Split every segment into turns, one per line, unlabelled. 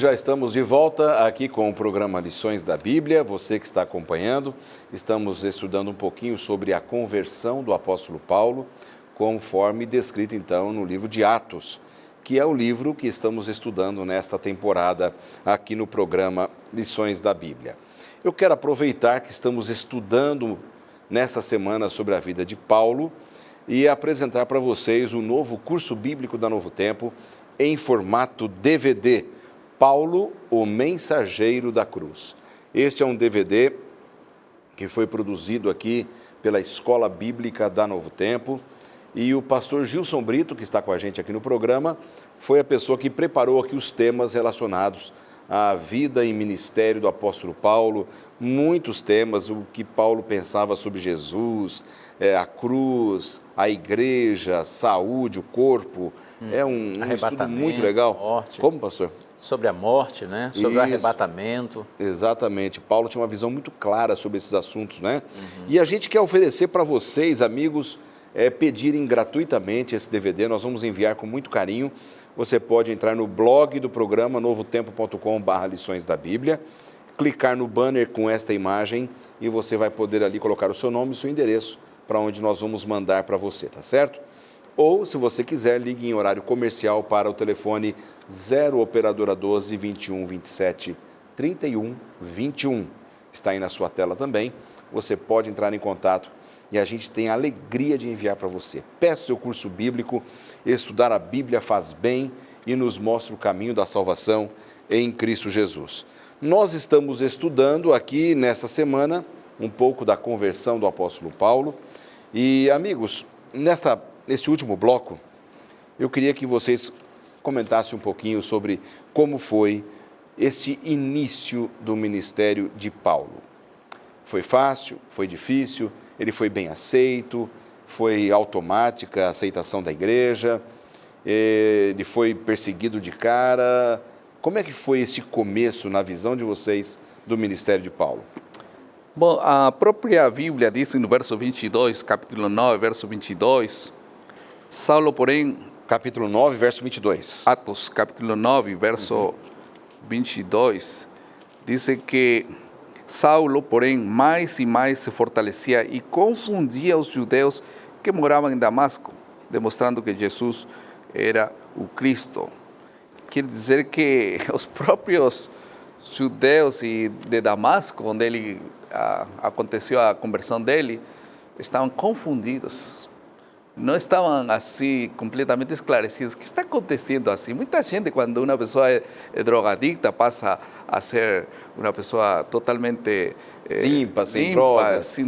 já estamos de volta aqui com o programa Lições da Bíblia. Você que está acompanhando, estamos estudando um pouquinho sobre a conversão do apóstolo Paulo, conforme descrito então no livro de Atos, que é o livro que estamos estudando nesta temporada aqui no programa Lições da Bíblia. Eu quero aproveitar que estamos estudando nesta semana sobre a vida de Paulo e apresentar para vocês o novo curso bíblico da Novo Tempo em formato DVD, Paulo, o Mensageiro da Cruz. Este é um DVD que foi produzido aqui pela Escola Bíblica da Novo Tempo e o pastor Gilson Brito, que está com a gente aqui no programa, foi a pessoa que preparou aqui os temas relacionados à vida e ministério do apóstolo Paulo, muitos temas, o que Paulo pensava sobre Jesus, a cruz, a igreja, a saúde, o corpo. É um estudo muito legal.
Morte.
Como, pastor?
Sobre a morte, né? Sobre o arrebatamento.
Exatamente. Paulo tinha uma visão muito clara sobre esses assuntos, né? E a gente quer oferecer para vocês, amigos, pedirem gratuitamente esse DVD. Nós vamos enviar com muito carinho. Você pode entrar no blog do programa novotempo.com/lições da Bíblia, clicar no banner com esta imagem e você vai poder ali colocar o seu nome e o seu endereço para onde nós vamos mandar para você, tá certo? Ou, se você quiser, ligue em horário comercial para o telefone 0 operadora 12 21 27 31 21. Está aí na sua tela também. Você pode entrar em contato e a gente tem a alegria de enviar para você. Peça o seu curso bíblico. Estudar a Bíblia faz bem e nos mostra o caminho da salvação em Cristo Jesus. Nós estamos estudando aqui nessa semana um pouco da conversão do apóstolo Paulo. E, amigos, neste último bloco, eu queria que vocês comentassem um pouquinho sobre como foi este início do ministério de Paulo. Foi fácil? Foi difícil? Ele foi bem aceito? Foi automática a aceitação da igreja? Ele foi perseguido de cara? Como é que foi esse começo, na visão de vocês, do ministério de Paulo?
Bom, a própria Bíblia diz no verso 22, capítulo 9, verso 22, Saulo, porém...
Capítulo 9, verso 22.
Atos, capítulo 9, verso 22, diz que Saulo, porém, mais e mais se fortalecia e confundia os judeus que moravam em Damasco, demonstrando que Jesus era o Cristo. Quer dizer que os próprios judeus de Damasco, onde aconteceu a conversão dele, estavam confundidos. Não estavam assim completamente esclarecidos. O que está acontecendo assim? Muita gente, quando uma pessoa é drogadicta, passa a ser uma pessoa totalmente
limpa, sem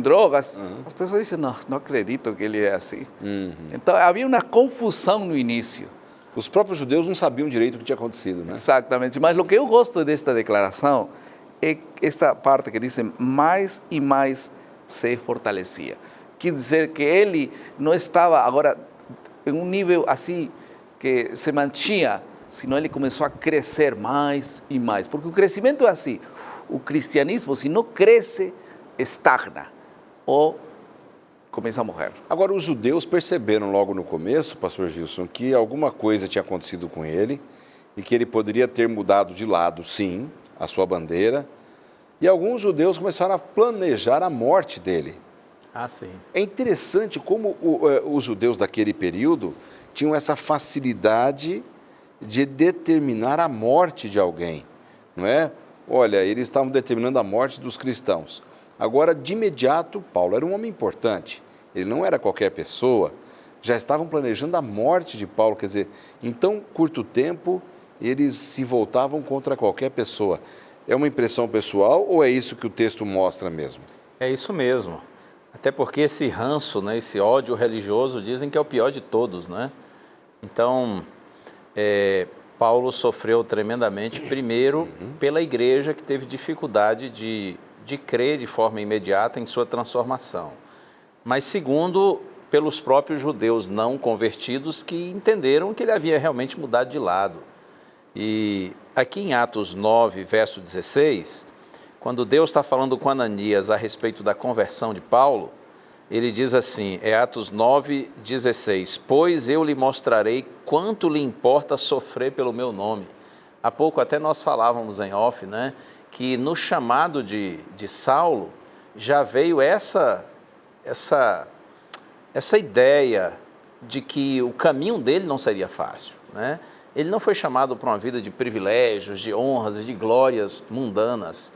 drogas.
As pessoas dizem, não acredito que ele é assim. Então, havia uma confusão no início.
Os próprios judeus não sabiam direito o que tinha acontecido, né?
Exatamente. Mas o que eu gosto desta declaração é esta parte que diz, mais e mais se fortalecia. Quer dizer que ele não estava agora em um nível assim que se mantinha, senão ele começou a crescer mais e mais. Porque o crescimento é assim, o cristianismo, se não cresce, estagna ou começa a morrer.
Agora, os judeus perceberam logo no começo, pastor Gilson, que alguma coisa tinha acontecido com ele e que ele poderia ter mudado de lado, sim, a sua bandeira. E alguns judeus começaram a planejar a morte dele.
Ah, sim.
É interessante como os judeus daquele período tinham essa facilidade de determinar a morte de alguém, não é? Olha, eles estavam determinando a morte dos cristãos. Agora, de imediato, Paulo era um homem importante. Ele não era qualquer pessoa. Já estavam planejando a morte de Paulo. Quer dizer, em tão curto tempo, eles se voltavam contra qualquer pessoa. É uma impressão pessoal ou é isso que o texto mostra mesmo?
É isso mesmo. Até porque esse ranço, né, esse ódio religioso, dizem que é o pior de todos, né? Então, Paulo sofreu tremendamente, primeiro, pela igreja que teve dificuldade de crer de forma imediata em sua transformação. Mas, segundo, pelos próprios judeus não convertidos que entenderam que ele havia realmente mudado de lado. E aqui em Atos 9, verso 16, quando Deus está falando com Ananias a respeito da conversão de Paulo, ele diz assim, Atos 9, 16, pois eu lhe mostrarei quanto lhe importa sofrer pelo meu nome. Há pouco até nós falávamos em off, né, que no chamado de Saulo já veio essa ideia de que o caminho dele não seria fácil, né? Ele não foi chamado para uma vida de privilégios, de honras e de glórias mundanas.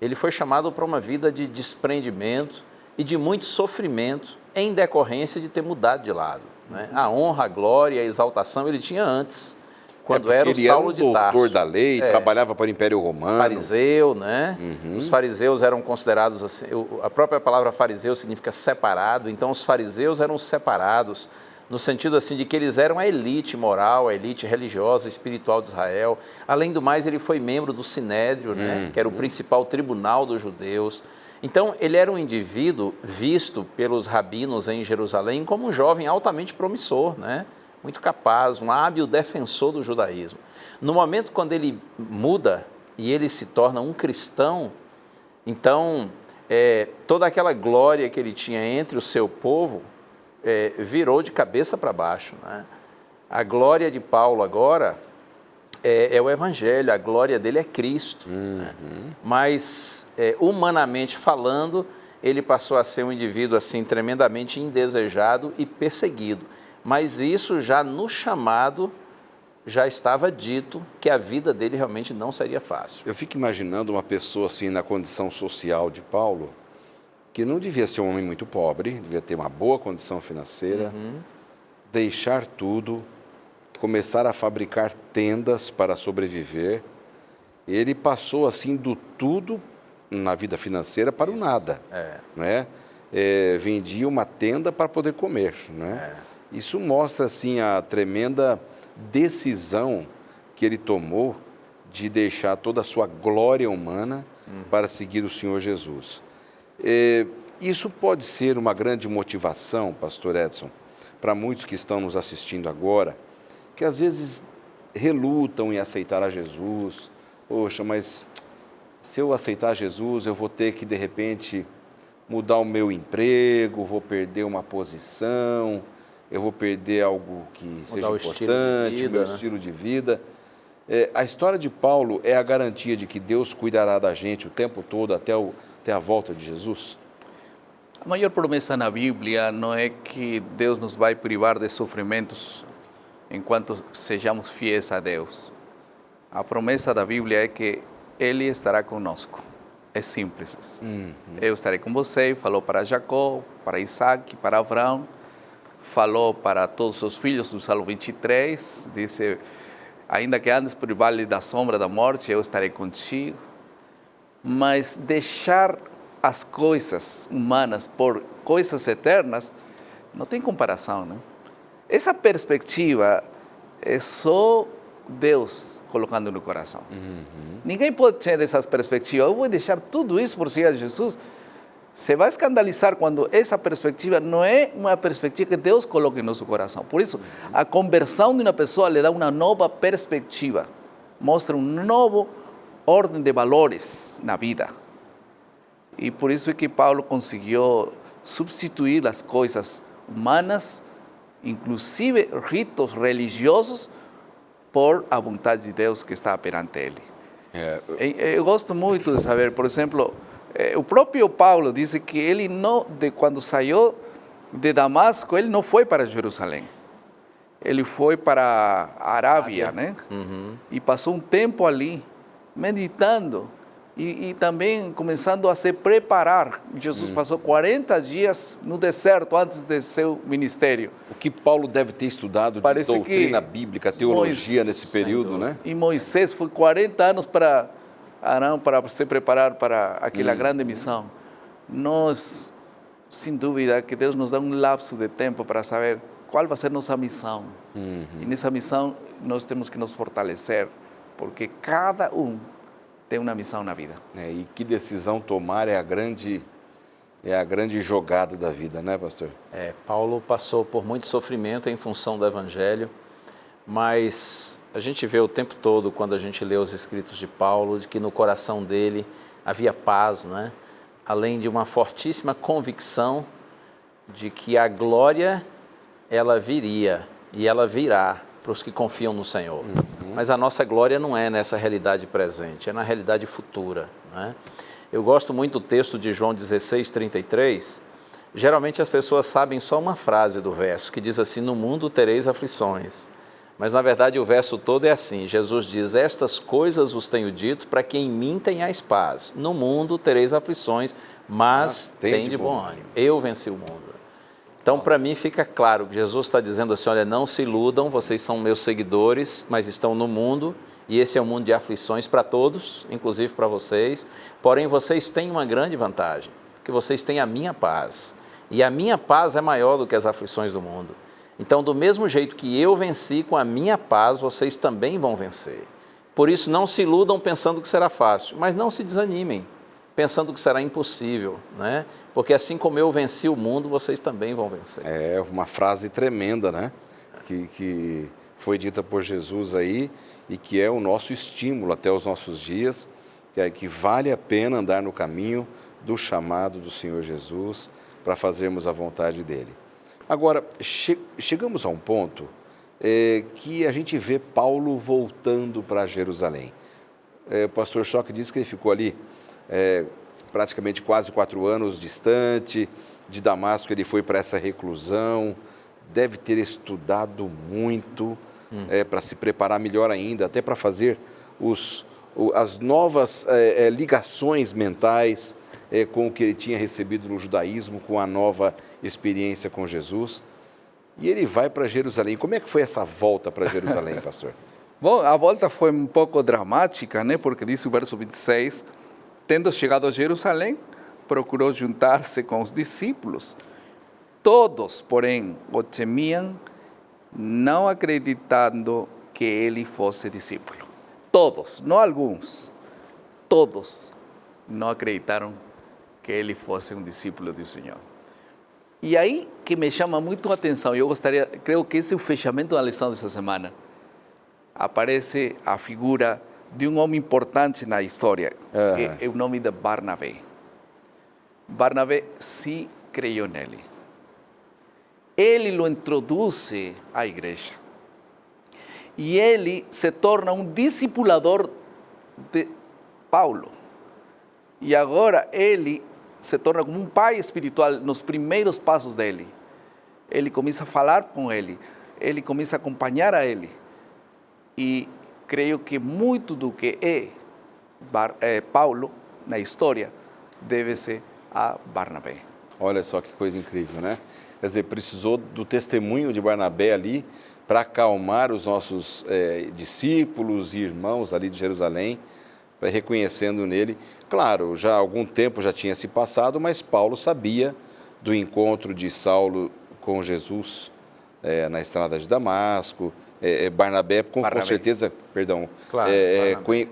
Ele foi chamado para uma vida de desprendimento e de muito sofrimento em decorrência de ter mudado de lado, né? A honra, a glória, a exaltação ele tinha antes, quando era o Saulo de Tarso.
Ele era um doutor da lei, trabalhava para o Império Romano.
Fariseu, né? Os fariseus eram considerados assim, a própria palavra fariseu significa separado, então os fariseus eram separados, no sentido assim de que eles eram a elite moral, a elite religiosa, espiritual de Israel. Além do mais, ele foi membro do Sinédrio, né? Que era o principal tribunal dos judeus. Então, ele era um indivíduo visto pelos rabinos em Jerusalém como um jovem altamente promissor, né? Muito capaz, um hábil defensor do judaísmo. No momento quando ele muda e ele se torna um cristão, então, toda aquela glória que ele tinha entre o seu povo virou de cabeça para baixo, né? A glória de Paulo agora é o Evangelho, a glória dele é Cristo. Né? Mas, humanamente falando, ele passou a ser um indivíduo assim tremendamente indesejado e perseguido. Mas isso já no chamado já estava dito que a vida dele realmente não seria fácil.
Eu fico imaginando uma pessoa assim na condição social de Paulo, que não devia ser um homem muito pobre, devia ter uma boa condição financeira, deixar tudo, começar a fabricar tendas para sobreviver. Ele passou assim do tudo na vida financeira para o nada, né? Vendia uma tenda para poder comer, né? Isso mostra assim a tremenda decisão que ele tomou de deixar toda a sua glória humana para seguir o Senhor Jesus. Isso pode ser uma grande motivação, pastor Edson, para muitos que estão nos assistindo agora, que às vezes relutam em aceitar a Jesus. Poxa, mas se eu aceitar Jesus, eu vou ter que, de repente, mudar o meu emprego, vou perder uma posição, eu vou perder algo que seja importante, o meu estilo de vida. A história de Paulo é a garantia de que Deus cuidará da gente o tempo todo até a volta de Jesus?
A maior promessa na Bíblia não é que Deus nos vai privar de sofrimentos enquanto sejamos fiéis a Deus. A promessa da Bíblia é que Ele estará conosco. É simples assim. Eu estarei com você, falou para Jacó, para Isaac, para Abraão, falou para todos os filhos do Salmo 23, disse, ainda que andes por vale da sombra da morte, eu estarei contigo. Mas deixar as coisas humanas por coisas eternas não tem comparação, né? Essa perspectiva é só Deus colocando no coração. Ninguém pode ter essas perspectivas. Eu vou deixar tudo isso por seguir a Jesus. Você vai escandalizar quando essa perspectiva não é uma perspectiva que Deus coloca em nosso coração. Por isso, a conversão de uma pessoa lhe dá uma nova perspectiva, mostra um novo ordem de valores na vida. E por isso é que Paulo conseguiu substituir as coisas humanas, inclusive ritos religiosos, por a vontade de Deus que está perante ele. Eu gosto muito de saber, por exemplo, o próprio Paulo diz que ele quando saiu de Damasco, ele não foi para Jerusalém. Ele foi para a Arábia, né? E passou um tempo ali, meditando e também começando a se preparar. Jesus passou 40 dias no deserto antes de seu ministério.
O que Paulo deve ter estudado de doutrina bíblica, teologia nesse período, né?
E Moisés foi 40 anos para Arão para se preparar para aquela grande missão. Nós, sem dúvida, que Deus nos dá um lapso de tempo para saber qual vai ser nossa missão. E nessa missão nós temos que nos fortalecer, porque cada um tem uma missão na vida.
E que decisão tomar é a grande jogada da vida, né, pastor?
Paulo passou por muito sofrimento em função do Evangelho, mas a gente vê o tempo todo, quando a gente lê os escritos de Paulo, de que no coração dele havia paz, né? Além de uma fortíssima convicção de que a glória, ela viria e ela virá para os que confiam no Senhor. Mas a nossa glória não é nessa realidade presente, é na realidade futura, né? Eu gosto muito do texto de João 16:33. Geralmente as pessoas sabem só uma frase do verso, que diz assim: no mundo tereis aflições. Mas na verdade o verso todo é assim, Jesus diz: estas coisas vos tenho dito para que em mim tenhais paz. No mundo tereis aflições, mas tem de bom ânimo. Eu venci o mundo. Então, para mim, fica claro que Jesus está dizendo assim: olha, não se iludam, vocês são meus seguidores, mas estão no mundo, e esse é um mundo de aflições para todos, inclusive para vocês. Porém, vocês têm uma grande vantagem, que vocês têm a minha paz. E a minha paz é maior do que as aflições do mundo. Então, do mesmo jeito que eu venci com a minha paz, vocês também vão vencer. Por isso, não se iludam pensando que será fácil, mas não se desanimem pensando que será impossível, né? Porque assim como eu venci o mundo, vocês também vão vencer.
É uma frase tremenda, né? Que foi dita por Jesus aí e que é o nosso estímulo até os nossos dias, que vale a pena andar no caminho do chamado do Senhor Jesus para fazermos a vontade dele. Agora, chegamos a um ponto que a gente vê Paulo voltando para Jerusalém. O pastor Schock disse que ele ficou ali praticamente quase 4 anos distante de Damasco. Ele foi para essa reclusão, deve ter estudado muito para se preparar melhor ainda, até para fazer as novas ligações mentais com o que ele tinha recebido no judaísmo, com a nova experiência com Jesus. E ele vai para Jerusalém. Como é que foi essa volta para Jerusalém, pastor?
Bom, a volta foi um pouco dramática, né? Porque diz o verso 26, tendo chegado a Jerusalém, procurou juntar-se com os discípulos. Todos, porém, o temiam, não acreditando que ele fosse discípulo. Todos, não alguns. Todos não acreditaram que ele fosse um discípulo do Senhor. E aí que me chama muito a atenção, creio que esse é o fechamento da lição dessa semana. Aparece a figura de um homem importante na história, que é o nome de Barnabé. Barnabé sim creu nele. Ele o introduz à igreja. E ele se torna um discipulador de Paulo. E agora ele se torna como um pai espiritual nos primeiros passos dele. Ele começa a falar com ele começa a acompanhar a ele. E creio que muito do que é Paulo na história deve-se a Barnabé.
Olha só que coisa incrível, né? Quer dizer, precisou do testemunho de Barnabé ali para acalmar os nossos discípulos e irmãos ali de Jerusalém, reconhecendo nele. Claro, já há algum tempo já tinha se passado, mas Paulo sabia do encontro de Saulo com Jesus na estrada de Damasco. Barnabé, com certeza, claro,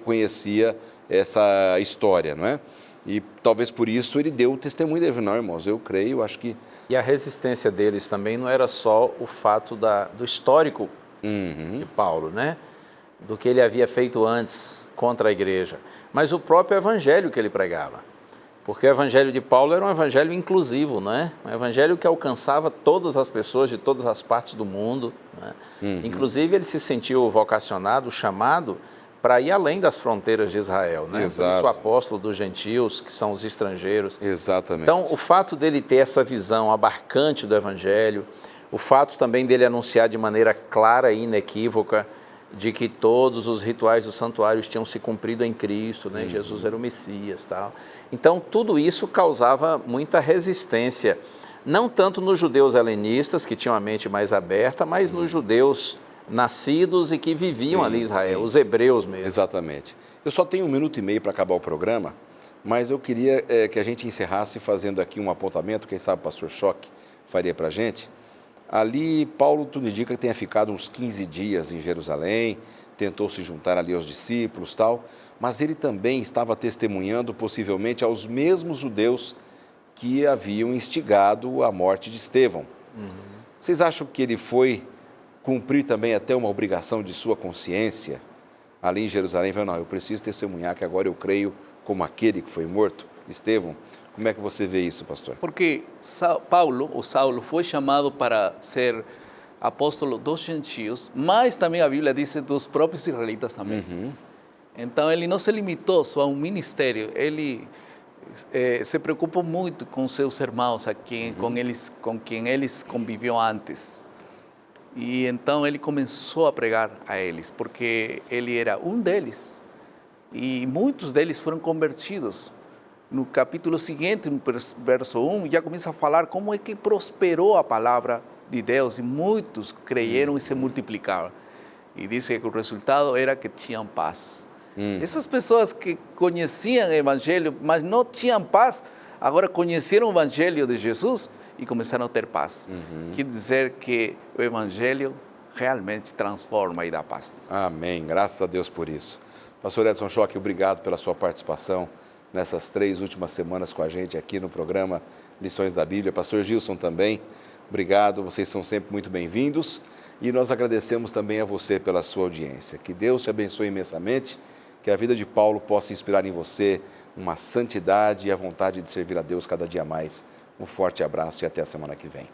conhecia essa história, não é? E talvez por isso ele deu o testemunho dele. Não, irmãos, eu creio, acho que...
E a resistência deles também não era só o fato do histórico de Paulo, né? Do que ele havia feito antes contra a igreja, mas o próprio evangelho que ele pregava. Porque o evangelho de Paulo era um evangelho inclusivo, não é? Um evangelho que alcançava todas as pessoas de todas as partes do mundo, né? Inclusive ele se sentiu vocacionado, chamado para ir além das fronteiras de Israel, né?
Exato.
Por isso o apóstolo dos gentios, que são os estrangeiros.
Exatamente.
Então, o fato dele ter essa visão abarcante do evangelho, o fato também dele anunciar de maneira clara e inequívoca de que todos os rituais dos santuários tinham se cumprido em Cristo, né? Jesus era o Messias, tal. Então, tudo isso causava muita resistência, não tanto nos judeus helenistas, que tinham a mente mais aberta, mas nos judeus nascidos e que viviam ali em Israel, os hebreus mesmo.
Exatamente. Eu só tenho 1 minuto e meio para acabar o programa, mas eu queria que a gente encerrasse fazendo aqui um apontamento, quem sabe o pastor Schock faria para a gente. Ali, Paulo, tudo indica que tenha ficado uns 15 dias em Jerusalém, tentou se juntar ali aos discípulos, tal, mas ele também estava testemunhando possivelmente aos mesmos judeus que haviam instigado a morte de Estevão. Vocês acham que ele foi cumprir também até uma obrigação de sua consciência ali em Jerusalém? Falou, não, eu preciso testemunhar que agora eu creio como aquele que foi morto, Estevão. Como é que você vê isso, pastor?
Porque Saulo foi chamado para ser apóstolo dos gentios, mas também a Bíblia diz dos próprios israelitas também. Então, ele não se limitou só a um ministério, ele se preocupou muito com seus irmãos, com quem eles conviviam antes. E então ele começou a pregar a eles, porque ele era um deles. E muitos deles foram convertidos. No capítulo seguinte, no verso 1, já começa a falar como é que prosperou a palavra de Deus e muitos creyeron y se multiplicaron. Y dice que el resultado era que tinham paz. Essas pessoas que conheciam o Evangelho, mas não tinham paz, agora conheceram o Evangelho de Jesus e começaram a ter paz. Quer dizer que o Evangelho realmente transforma e dá paz.
Amém. Graças a Deus por isso. Pastor Edson Schoch, obrigado pela sua participação nessas 3 últimas semanas com a gente aqui no programa Lições da Bíblia. Pastor Gilson também, obrigado. Vocês são sempre muito bem-vindos. E nós agradecemos também a você pela sua audiência. Que Deus te abençoe imensamente, que a vida de Paulo possa inspirar em você uma santidade e a vontade de servir a Deus cada dia mais. Um forte abraço e até a semana que vem.